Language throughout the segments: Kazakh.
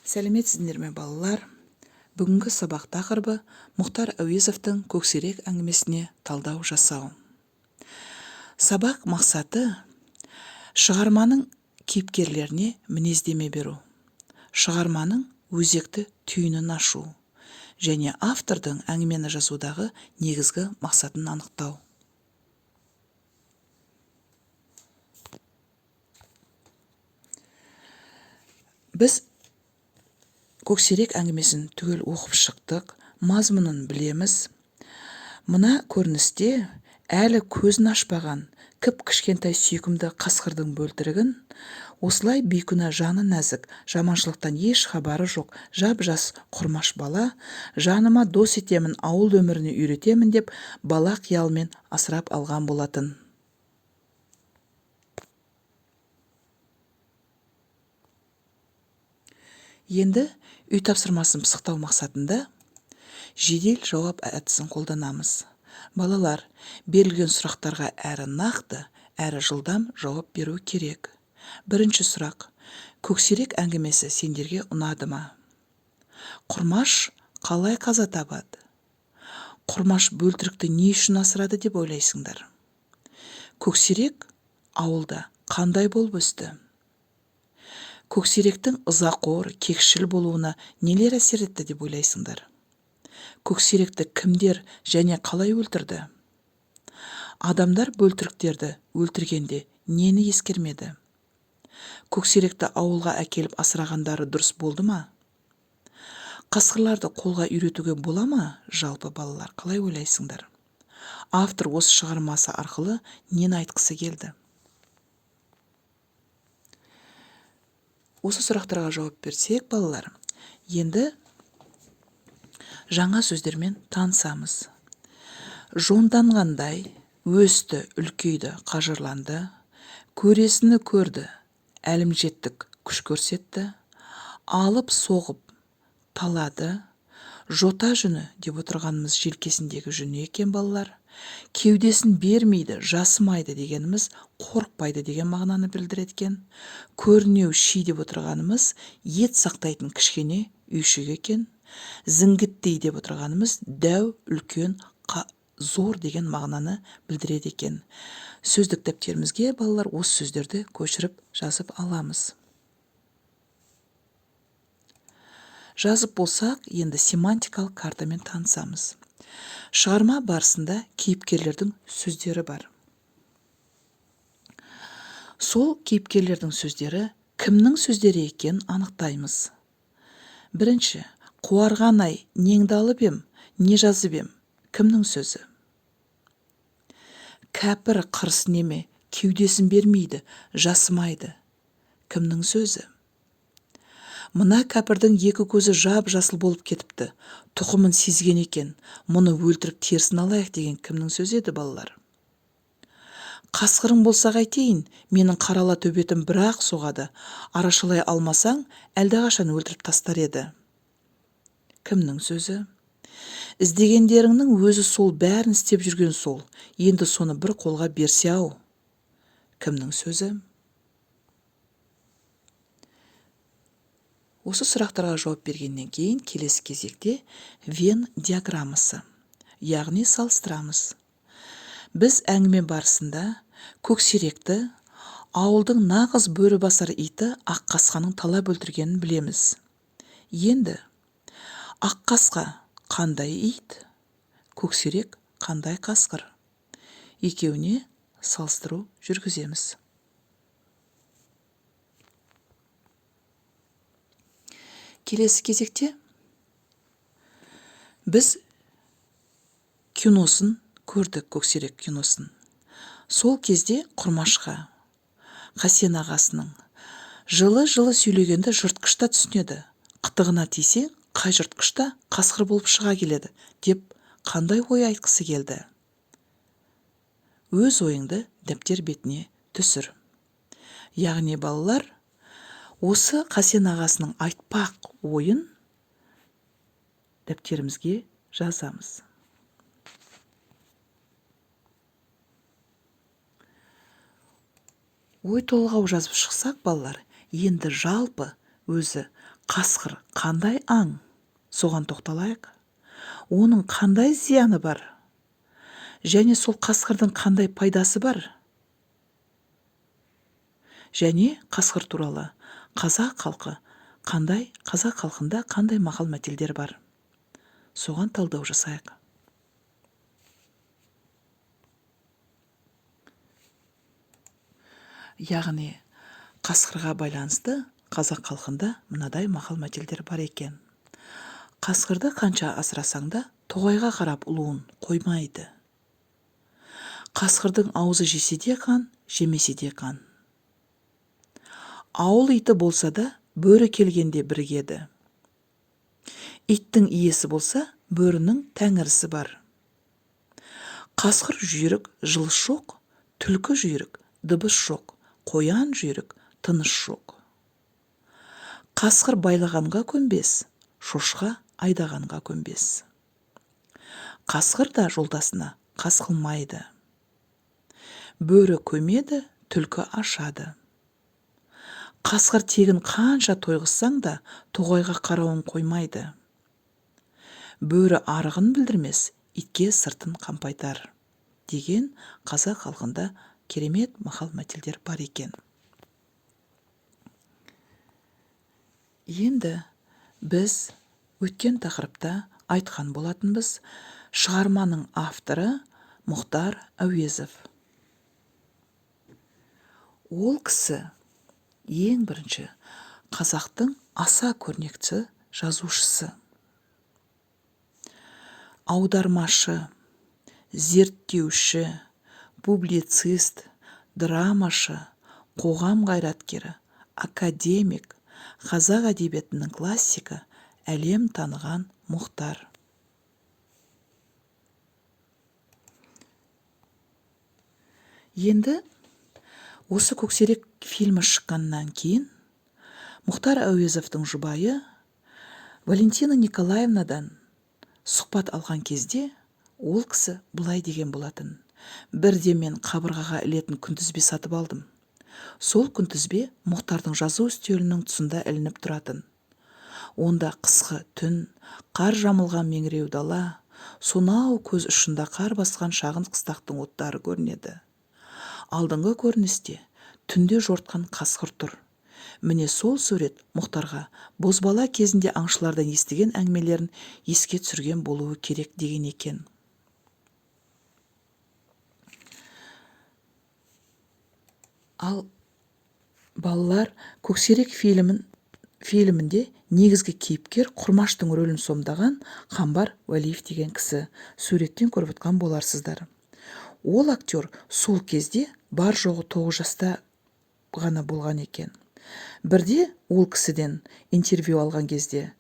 Сәлеметсіздер ме балалар? Бүгінгі сабақ тақырыбы Мұхтар Әуезовтың Көксерек әңгімесіне талдау жасау. Сабақ мақсаты шығарманың кейіпкерлеріне мінездеме беру, шығарманың өзекті түйінін ашу және автордың әңгімені жазудағы негізгі мақсатын анықтау. Біз Көксерек әңгімесін түгел оқып шықтық, мазмұнын білеміз. Мына көріністе әлі көзін ашпаған кіп-кішкентай сүйкімді қасқырдың бөлтірігін осылай бейкүнә жаны нәзік, жаманшылықтан еш хабары жоқ жап-жас құрмаш бала жаныма дос етемін, ауыл өміріне үйретемін деп бала қиялмен асырап алған болатын. Енді үй тапсырмасын пысықтау мақсатында жедел жауап әдісін қолданамыз. Балалар, берілген сұрақтарға әрі нақты, әрі жылдам жауап беру керек. Бірінші сұрақ: Көксерек әңгімесі сендерге ұнады ма? Құрмаш қалай қаза табады? Құрмаш бөлтірікті не үшін асырады деп ойлайсыңдар? Көксерек ауылда қандай болып өсті? Көксеректің ызақор, кекшіл болуына нелер әсер етті деп ойлайсыңдар? Көксеректі кімдер және қалай өлтірді? Адамдар бөлтіріктерді өлтіргенде нені ескермеді? Көксеректі ауылға әкеліп асырағандары дұрыс болды ма? Қасқырларды қолға үйретуге бола ма? Жалпы балалар, қалай ойлайсыңдар? Автор осы шығармасы арқылы нені айтқысы келді? Осы сұрақтарға жауап берсек, балалар, енді жаңа сөздермен танысамыз. Жонданғандай, өсті, үлкейді, қажырланды, көресіні көрді, әлімжеттік күш көрсетті, алып соғып талады, жота жүні деп отырғанымыз желкесіндегі жүні екен балалар. Кеудесін бермейді, жасымайды дегеніміз қорықпайды деген мағынаны білдіреді. Көрінеу ши деп отырғанымыз ет сақтайтын кішкене үйшік екен. Зіңгіттей деп отырғанымыз дәу, үлкен, зор деген мағынаны білдіреді екен. Сөздік дәптерімізге балалар осы сөздерді көшіріп жазып аламыз. Жазып болсақ, енді семантикалық картамен танысамыз. Шығарма барысында кейіпкерлердің сөздері бар. Сол кейіпкерлердің сөздері кімнің сөздері екенін анықтаймыз. Бірінші: қуарған-ай, неңді алып ем, не жазып ем? Кімнің сөзі? Кәпір қырыс неме, кеудесін бермейді, жасымайды. Кімнің сөзі? Мына кәпірдің екі көзі жап-жасыл болып кетіпті, тұқымын сезген екен, мұны өлтіріп терісін алайық деген кімнің сөзі еді балалар? Қасқырың болса қайтейін, менің қарала төбетім бірақ соғады, арашалай алмасаң, әлдеқашан өлтіріп тастар еді. Кімнің сөзі? Іздегендеріңнің өзі сол, бәрін істеп жүрген сол, енді соны бір қолға берсе-ау. Кімнің сөзі? Осы сұрақтарға жауап бергеннен кейін келесі кезекте Вен диаграммасы, яғни салыстырамыз. Біз әңгіме барысында көксеректі ауылдың нағыз бөрі басар иті Аққасқаның талап өлтіргенін білеміз. Енді Аққасқа қандай ит, көксерек қандай қасқыр? Екеуіне салыстыру жүргіземіз. Келесі кезекте біз киносын көрдік, көксерек киносын. Сол кезде Құрмашқа Қасен ағасының жылы-жылы сөйлегенді жыртқышта түсінеді, қытығына тисе, қай жыртқышта қасқыр болып шыға келеді деп қандай ой айтқысы келді? Өз ойыңды дәптер бетіне түсір. Яғни балалар, осы Қасен ағасының айтпақ ойын дәптерімізге жазамыз. Ой толғау жазып шықсақ, балалар, енді жалпы өзі Қасқыр қандай аң? Соған тоқталайық. Оның қандай зияны бар? Және сол қасқырдың қандай пайдасы бар? Және қасқыр туралы қазақ халқында қандай мақал мәтелдер бар? Соған талдау жасайық. Яғни, қасқырға байланысты қазақ халқында мынадай мақал мәтелдер бар екен. Қасқырды қанша асырасаң да, тоғайға қарап ұлуын қоймайды. Қасқырдың аузы жесе де қан, жемесе де қан. Ауыл иті болса да, бөрі келгенде бірігеді. Иттің иесі болса, бөрінің тәңірісі бар. Қасқыр жүйрік, жылыс жоқ, түлкі жүйрік, дыбыс жоқ, қоян жүйрік, тыныш жоқ. Қасқыр байлағанға көнбес, шошқа айдағанға көнбес. Қасқыр да жолдасына қас қылмайды. Бөрі көмеді, түлкі ашады. Қасқыр тегін қанша тойғызсаң да, тоғайға қарауын қоймайды. Бөрі арығын білдірмес, итке сыртын қампайтар. Деген қазақ халқында керемет мақал мәтелдер бар екен. Енді біз өткен тақырыпта айтқан болатынбыз, шығарманың авторы Мұхтар Әуезов. Ол кісі ең бірінші қазақтың аса көрнекті жазушысы. Аудармашы, зерттеуші, публицист, драмашы, қоғам қайраткері, академик, қазақ әдебиетінің классигі, әлем таныған Мұхтар. Енді осы көксерек фильмі шыққаннан кейін Мұхтар Әуезовтың жұбайы Валентина Николаевнадан сұхбат алған кезде ол кісі былай деген болатын: бірде мен қабырғаға ілетін күнтізбе сатып алдым. Сол күнтізбе Мұхтардың жазу үстелінің тұсында ілініп тұратын. Онда қысқы түн, қар жамылған меңіреу дала, сонау көз ұшында қар басқан шағын қыстақтың оттары көрінеді. Алдыңғы көріністе түнде жортқан қасқыр тұр. Міне сол сурет Мұхтарға бозбала кезінде аңшылардан естіген әңгімелерін еске түсірген болуы керек деген екен. Ал балалар көксерек фильмінде негізгі кейіпкер Құрмаштың рөлін сомдаған Қамбар Уәлиев деген кісі суреттен көріп отқан боларсыздар. Ол актер сол кезде бар жоғы 9 жаста ғана болған екен. Бірде ол кісіден интервью алған кезде: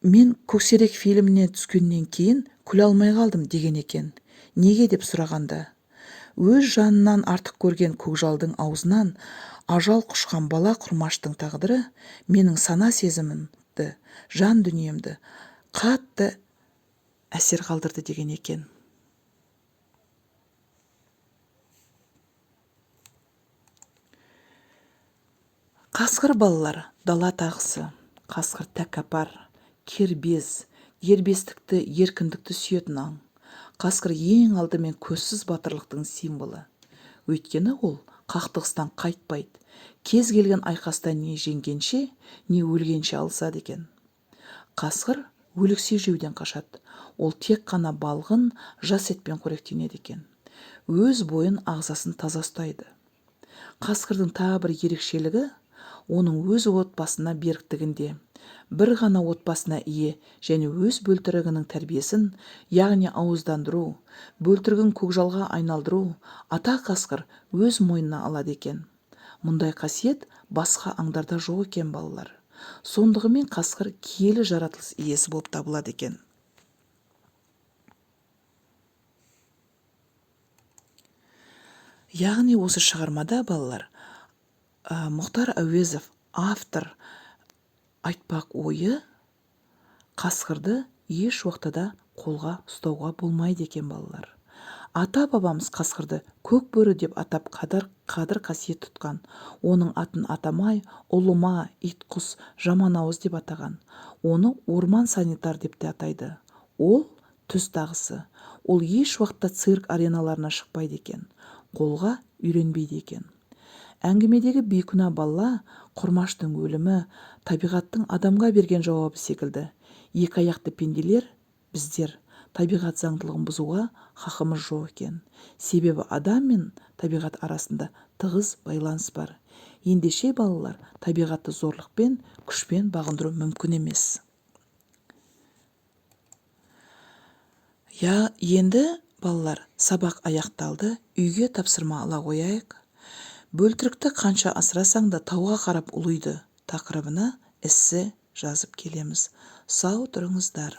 мен көксерек фильміне түскеннен кейін күле алмай қалдым деген екен. Неге деп сұрағанда: өз жанынан артық көрген көкжалдың аузынан ажал құшқан бала Құрмаштың тағдыры менің сана сезімімді, жан дүниемді қатты әсер қалдырды деген екен. Қасқыр балалар дала тағысы, қасқыр тәкаппар, кербез, дербестікті, еркіндікті сүйетін аң. Қасқыр ең алдымен көзсіз батырлықтың символы. Өйткені ол қақтығыстан қайтпайды. Кез келген айқаста не жеңгенше, не өлгенше алысады екен. Қасқыр өліксе жеуден қашады. Ол тек қана балғын, жас етпен қоректенеді екен. Өз бойын, ағзасын таза ұстайды. Қасқырдың тағы бір ерекшелігі оның өз отбасына беріктігінде. Бір ғана отбасына ие және өз бөлтірігінің тәрбиесін, яғни ауыздандыру, бөлтірігін көкжалға айналдыру ата қасқыр өз мойнына алады екен. Мұндай қасиет басқа аңдарда жоқ екен балалар. Сондығымен қасқыр киелі жаратылыс иесі болып табылады екен. Яғни осы шығармада балалар Мұхтар Әуезов автор айтпақ ойы: қасқырды еш уақытта қолға ұстауға болмайды екен балалар. ата-бабамыз қасқырды көк бөрі деп атап қадір қасиет тұтқан. Оның атын атамай, ұлыма, ит-құс, жаман-ауыз деп атаған. Оны орман санитар деп те атайды. Ол түз тағысы. Ол еш уақытта цирк ареналарына шықпайды екен. Қолға үйренбейді екен. Әңгімедегі бейкүнә бала Құрмаштың өлімі табиғаттың адамға берген жауабы секілді. Екі аяқты пенделер, біздер, табиғат заңдылығын бұзуға хақымыз жоқ екен. Себебі адам мен табиғат арасында тығыз байланыс бар. Ендеше балалар, табиғатты зорлықпен, күшпен бағындыру мүмкін емес. Енді балалар, сабақ аяқталды, үйге тапсырма ала қояйық. Бөлтірікті қанша асырасаң да тауға қарап ұлиды тақырыбына эссе жазып келеміз. Сау тұрыңыздар.